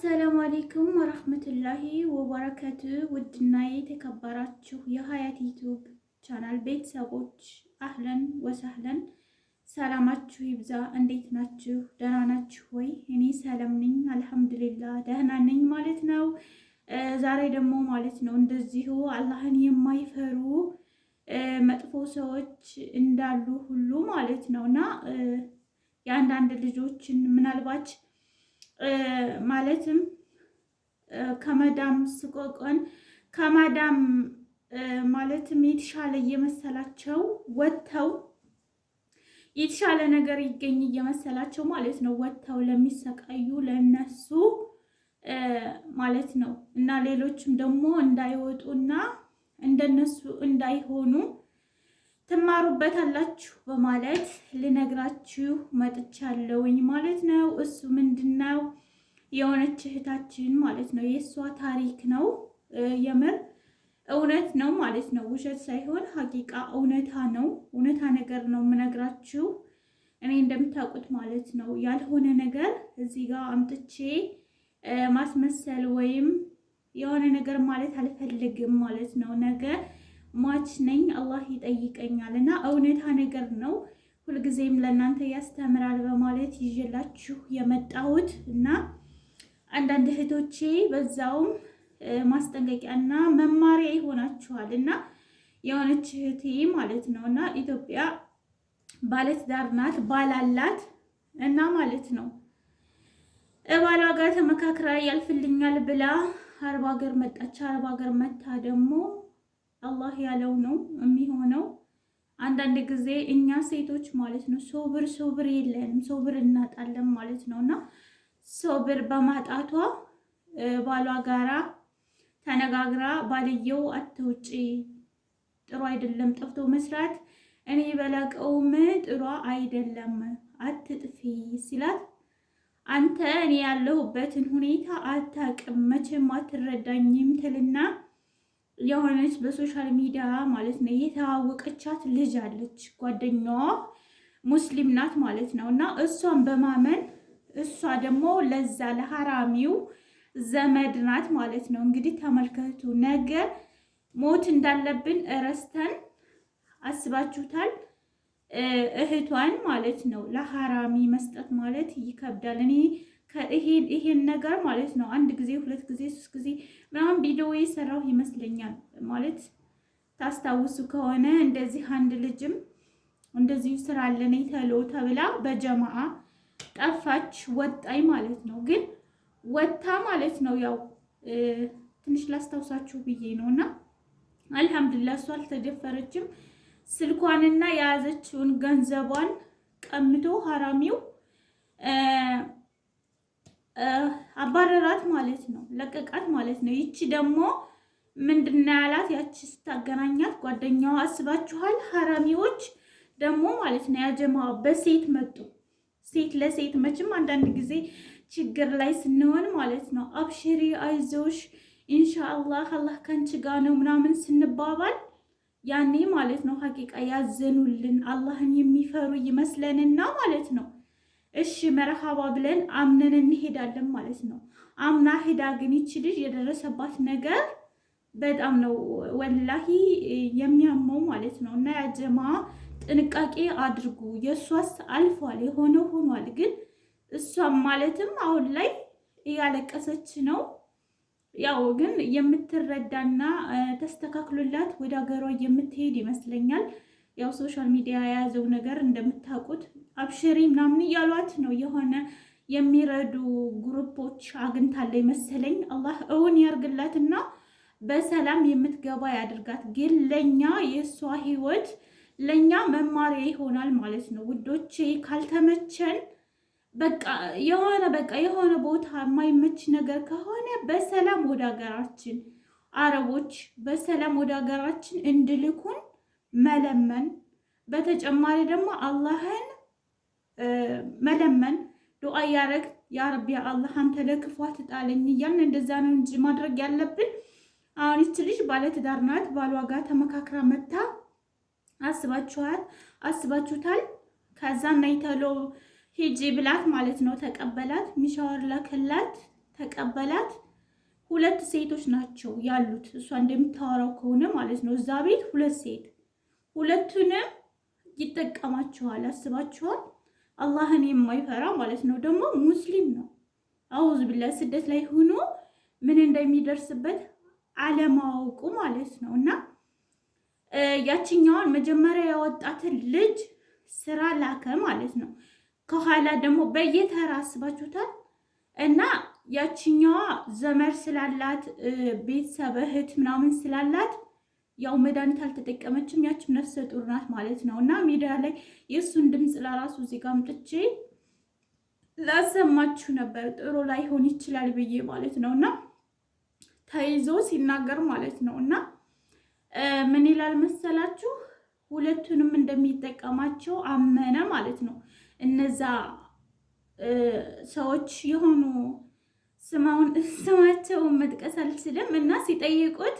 አሰላሙ አሌይኩም ወረህመቱላሂ ወበረከቱ። ውድና የተከበራችሁ የሀያት ዩቲዩብ ቻናል ቤተሰቦች አህለን ወሰህለን፣ ሰላማችሁ ይብዛ። እንዴት ናችሁ? ደህና ናችሁ ወይ? እኔ ሰላም ነኝ አልሐምዱሊላህ፣ ደህና ነኝ ማለት ነው። ዛሬ ደግሞ ማለት ነው እንደዚሁ አላህን የማይፈሩ መጥፎ ሰዎች እንዳሉ ሁሉ ማለት ነው እና የአንዳንድ ልጆችን ምናልባት ማለትም ከመዳም ስቆቆን ከማዳም ማለትም የተሻለ እየመሰላቸው ወጥተው የተሻለ ነገር ይገኝ እየመሰላቸው ማለት ነው ወጥተው ለሚሰቃዩ ለነሱ ማለት ነው እና ሌሎችም ደግሞ እንዳይወጡና እንደነሱ እንዳይሆኑ ትማሩበታላችሁ በማለት ልነግራችሁ መጥቻለሁኝ ማለት ነው። እሱ ምንድነው የሆነች እህታችን ማለት ነው የእሷ ታሪክ ነው። የምር እውነት ነው ማለት ነው፣ ውሸት ሳይሆን ሀቂቃ እውነታ ነው። እውነታ ነገር ነው የምነግራችሁ። እኔ እንደምታውቁት ማለት ነው ያልሆነ ነገር እዚህ ጋር አምጥቼ ማስመሰል ወይም የሆነ ነገር ማለት አልፈልግም ማለት ነው። ነገ ሟች ነኝ አላህ ይጠይቀኛል እና እውነታ ነገር ነው። ሁልጊዜም ለእናንተ ያስተምራል በማለት ይዤላችሁ የመጣሁት እና አንዳንድ እህቶቼ በዛውም ማስጠንቀቂያና መማሪያ ይሆናችኋል እና የሆነች እህቴ ማለት ነው እና ኢትዮጵያ ባለትዳር ናት፣ ባላላት እና ማለት ነው ባሏ ጋር ተመካክራ ያልፍልኛል ብላ አረብ ሀገር መጣች። አረብ ሀገር መታ ደግሞ አላህ ያለው ነው የሚሆነው። አንዳንድ ጊዜ እኛ ሴቶች ማለት ነው ሶብር የለንም፣ ሶብር እናጣለን ማለት ነው እና ሶብር በማጣቷ ባሏ ጋራ ተነጋግራ ባልየው አትውጪ፣ ጥሩ አይደለም ጠፍቶ መስራት፣ እኔ በላቀውም ጥሩ አይደለም አትጥፊ ሲላት፣ አንተ እኔ ያለሁበትን ሁኔታ አታውቅም መቼም አትረዳኝም ትልና የሆነች በሶሻል ሚዲያ ማለት ነው የተዋወቀቻት ልጅ አለች። ጓደኛዋ ሙስሊም ናት ማለት ነው እና እሷን በማመን እሷ ደግሞ ለዛ ለሐራሚው ዘመድ ናት ማለት ነው። እንግዲህ ተመልከቱ፣ ነገ ሞት እንዳለብን እረስተን አስባችሁታል? እህቷን ማለት ነው ለሐራሚ መስጠት ማለት ይከብዳል። እኔ ይሄን ነገር ማለት ነው አንድ ጊዜ ሁለት ጊዜ ሶስት ጊዜ ምናምን ቪዲዮ የሰራው ይመስለኛል። ማለት ታስታውሱ ከሆነ እንደዚህ አንድ ልጅም እንደዚሁ ስራ አለኝ ተሎ ተብላ በጀማዓ ጠፋች፣ ወጣይ ማለት ነው። ግን ወጣ ማለት ነው ያው ትንሽ ላስታውሳችሁ ብዬ ነውና አልሐምዱሊላህ እሷ አልተደፈረችም። ስልኳንና የያዘችውን ገንዘቧን ቀምቶ ሐራሚው አባረራት ማለት ነው፣ ለቀቃት ማለት ነው። ይቺ ደግሞ ምንድነው ያላት? ያቺ ስታገናኛት ጓደኛዋ አስባችኋል? ሐራሚዎች ደግሞ ማለት ነው ያጀማው በሴት መጡ። ሴት ለሴት መቼም አንዳንድ ጊዜ ችግር ላይ ስንሆን ማለት ነው አብሽሪ አይዞሽ ኢንሻአላህ አላህ ካንቺ ጋር ነው ምናምን ስንባባል ያኔ ማለት ነው ሀቂቃ ያዘኑልን አላህን የሚፈሩ ይመስለንና ማለት ነው እሺ መርሃባ ብለን አምነን እንሄዳለን ማለት ነው። አምና ሄዳ ግን ይቺ ልጅ የደረሰባት ነገር በጣም ነው ወላሂ የሚያመው ማለት ነው። እና ያጀማ ጥንቃቄ አድርጉ። የእሷስ አልፏል፣ የሆነ ሆኗል። ግን እሷም ማለትም አሁን ላይ እያለቀሰች ነው። ያው ግን የምትረዳና ተስተካክሎላት ወደ ሀገሯ የምትሄድ ይመስለኛል። ያው ሶሻል ሚዲያ የያዘው ነገር እንደምታውቁት አብሽሪ ምናምን እያሏት ነው። የሆነ የሚረዱ ግሩፖች አግኝታለች መሰለኝ። አላህ እውን ያርግላትና በሰላም የምትገባ ያድርጋት። ግን ለኛ የእሷ ህይወት ለኛ መማሪያ ይሆናል ማለት ነው ውዶቼ። ካልተመቸን በቃ የሆነ ቦታ የማይመች ነገር ከሆነ በሰላም ወደ ሀገራችን አረቦች በሰላም ወደ ሀገራችን እንድልኩን መለመን፣ በተጨማሪ ደግሞ አላህን መለመን ዱዓ ያረግ ያ ረቢ አላህ አንተ ለክፉ አትጣለኝ እያልን እንደዛ ነው እንጂ ማድረግ ያለብን። አሁን ይች ልጅ ባለትዳር ናት። ባሏ ጋር ተመካክራ መታ አስባችሁታል? ከዛ ነይ ተሎ ሂጂ ብላት ማለት ነው ተቀበላት። ሚሻወር ለከላት ተቀበላት። 2 ሴቶች ናቸው ያሉት እሷ እንደምታወራው ከሆነ ማለት ነው። እዛ ቤት 2 ሴት፣ ሁለቱንም ይጠቀማቸዋል። አስባችኋል? አላህን የማይፈራ ማለት ነው። ደግሞ ሙስሊም ነው። አውዝ ቢላህ ስደት ላይ ሆኖ ምን እንደሚደርስበት አለማወቁ ማለት ነው። እና ያችኛዋን መጀመሪያ ያወጣትን ልጅ ስራ ላከ ማለት ነው። ከኋላ ደግሞ በየተራ አስባችሁታል። እና ያችኛዋ ዘመድ ስላላት ቤተሰብ እህት ምናምን ስላላት ያው መድኃኒት አልተጠቀመችም። ያችም ነፍሰ ጡር ናት ማለት ነው። እና ሚዲያ ላይ የእሱን ድምፅ ለራሱ እዚህ ጋር አምጥቼ ላሰማችሁ ነበር፣ ጥሩ ላይሆን ይችላል ብዬ ማለት ነው። እና ተይዞ ሲናገር ማለት ነው። እና ምን ይላል መሰላችሁ? ሁለቱንም እንደሚጠቀማቸው አመነ ማለት ነው። እነዛ ሰዎች የሆኑ ስማቸውን መጥቀስ አልችልም እና ሲጠይቁት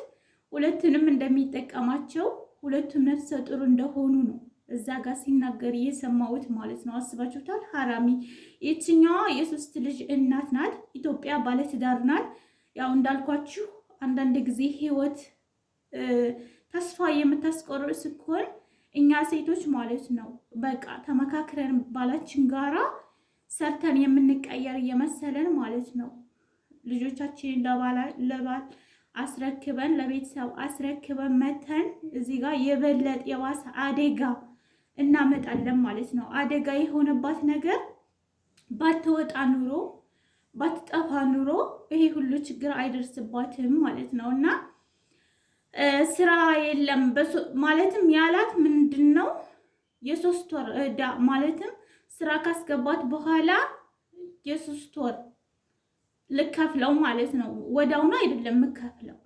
ሁለቱንም እንደሚጠቀማቸው፣ ሁለቱም ነፍሰ ጡር እንደሆኑ ነው እዛ ጋር ሲናገር እየሰማሁት ማለት ነው። አስባችሁታል? ሀራሚ ይችኛዋ የ3 ልጅ እናት ናት። ኢትዮጵያ ባለትዳር ናት። ያው እንዳልኳችሁ አንዳንድ ጊዜ ህይወት ተስፋ የምታስቆርጥ ሲሆን እኛ ሴቶች ማለት ነው በቃ ተመካክረን ባላችን ጋራ ሰርተን የምንቀየር እየመሰለን ማለት ነው ልጆቻችንን ለባል አስረክበን ለቤተሰብ አስረክበን መተን እዚህ ጋር የበለጠ የባሰ አደጋ እናመጣለን ማለት ነው። አደጋ የሆነባት ነገር ባትወጣ ኑሮ ባትጠፋ ኑሮ ይሄ ሁሉ ችግር አይደርስባትም ማለት ነው። እና ስራ የለም ማለትም ያላት ምንድነው የ3 ወር እዳ ማለትም ስራ ካስገባት በኋላ የ3 ወር ልከፍለው ማለት ነው። ወዳውኑ አይደለም የምከፍለው።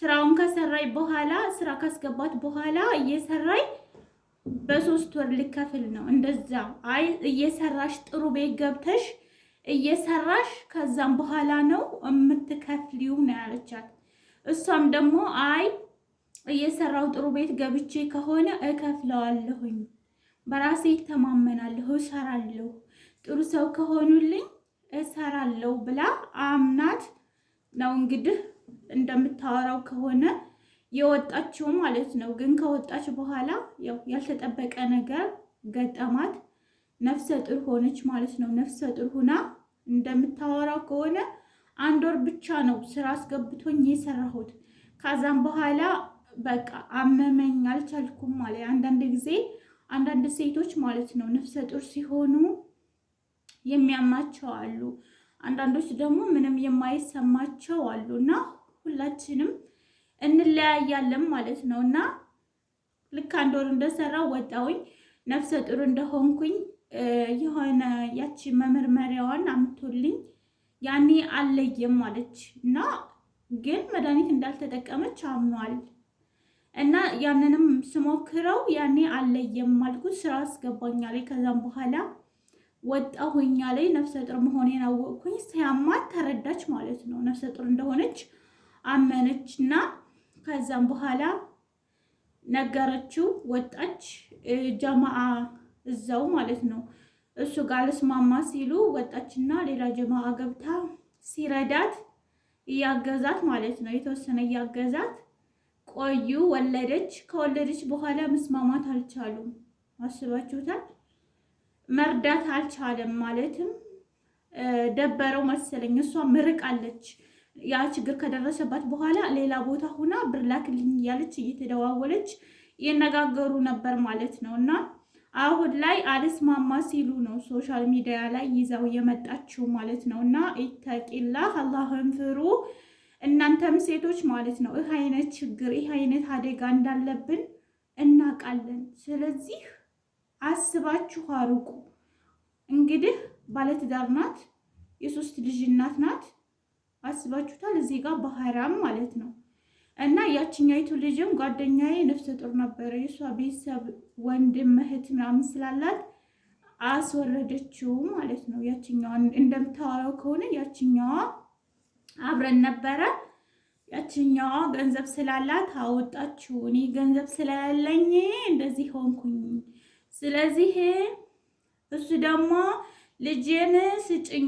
ስራውን ከሰራይ በኋላ ስራ ካስገባት በኋላ እየሰራይ በ3 ወር ልከፍል ነው። እንደዛ አይ እየሰራሽ ጥሩ ቤት ገብተሽ እየሰራሽ ከዛም በኋላ ነው የምትከፍሊው ነው ያለቻት። እሷም ደግሞ አይ እየሰራው ጥሩ ቤት ገብቼ ከሆነ እከፍለዋለሁኝ፣ በራሴ ተማመናለሁ፣ እሰራለሁ፣ ጥሩ ሰው ከሆኑልኝ እሰራለሁ ብላ አምናት ነው እንግዲህ እንደምታወራው ከሆነ የወጣችው ማለት ነው። ግን ከወጣች በኋላ ያው ያልተጠበቀ ነገር ገጠማት። ነፍሰ ጡር ሆነች ማለት ነው። ነፍሰ ጡር ሁና እንደምታወራው ከሆነ 1 ወር ብቻ ነው ስራ አስገብቶኝ የሰራሁት። ከዛም በኋላ በቃ አመመኝ፣ አልቻልኩም ማለት። አንዳንድ ጊዜ አንዳንድ ሴቶች ማለት ነው ነፍሰ ጡር ሲሆኑ የሚያማቸው አሉ፣ አንዳንዶች ደግሞ ምንም የማይሰማቸው አሉ። እና ሁላችንም እንለያያለን ማለት ነው። እና ልክ 1 ወር እንደሰራው ወጣውኝ ነፍሰ ጡር እንደሆንኩኝ የሆነ ያቺ መመርመሪያዋን አምቶልኝ ያኔ አለየም ማለች እና ግን መድኃኒት እንዳልተጠቀመች አምኗል። እና ያንንም ስሞክረው ያኔ አለየም ማልኩት፣ ስራ አስገባኛ ላይ። ከዛም በኋላ ወጣሁኛ ላይ ነፍሰ ጡር መሆኔን አወቅኩኝ። ሲያማት ተረዳች ማለት ነው። ነፍሰ ጡር እንደሆነች አመነች እና ከዛም በኋላ ነገረችው። ወጣች። ጀማዓ እዛው ማለት ነው እሱ ጋር ልስማማ ሲሉ ወጣችና ሌላ ጀማዓ ገብታ ሲረዳት እያገዛት ማለት ነው። የተወሰነ እያገዛት ቆዩ። ወለደች። ከወለደች በኋላ መስማማት አልቻሉም። አስባችሁታል? መርዳት አልቻለም። ማለትም ደበረው መሰለኝ። እሷ ምርቃለች። ያ ችግር ከደረሰባት በኋላ ሌላ ቦታ ሁና ብር ላክልኝ እያለች እየተደዋወለች ይነጋገሩ ነበር ማለት ነው። እና አሁን ላይ አልስማማ ሲሉ ነው ሶሻል ሚዲያ ላይ ይዛው የመጣችው ማለት ነው። እና ኢተቂላህ አላህን ፍሩ እናንተም ሴቶች ማለት ነው። ይህ አይነት ችግር ይህ አይነት አደጋ እንዳለብን እናውቃለን። ስለዚህ አስባችሁ አርቁ። እንግዲህ ባለትዳር ናት፣ የ3 ልጅ እናት ናት። አስባችሁታል? እዚህ ጋር በሐራም ማለት ነው። እና ያችኛይቱ ልጅም ጓደኛዬ ነፍሰ ጡር ነበረ። የሷ ቤተሰብ ወንድም እህት ምናምን ስላላት አስወረደችው ማለት ነው። ያችኛዋ እንደምታወራው ከሆነ ያችኛዋ አብረን ነበረ። ያችኛዋ ገንዘብ ስላላት አወጣችው። እኔ ገንዘብ ስለሌለኝ እንደዚህ ሆንኩኝ። ስለዚህ እሱ ደግሞ ልጄን ስጭኝ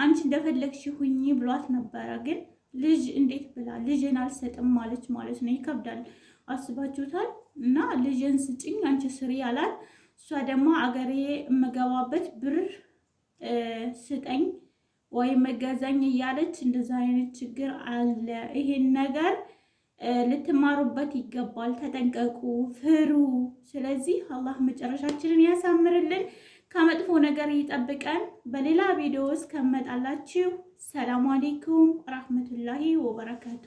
አንቺ እንደፈለግሽ ሁኚ ብሏት ነበረ። ግን ልጅ እንዴት ብላ ልጄን አልሰጥም ማለች ማለት ነው። ይከብዳል። አስባችሁታል? እና ልጄን ስጭኝ አንቺ ስሪ አላት። እሷ ደግሞ አገሬ የምገባበት ብር ስጠኝ ወይም መገዛኝ እያለች እንደዛ አይነት ችግር አለ። ይሄን ነገር ልትማሩበት ይገባል። ተጠንቀቁ፣ ፍሩ። ስለዚህ አላህ መጨረሻችንን ያሳምርልን፣ ከመጥፎ ነገር ይጠብቀን። በሌላ ቪዲዮ እስከመጣላችሁ ሰላም አለይኩም ወራህመቱላሂ ወበረካቱ።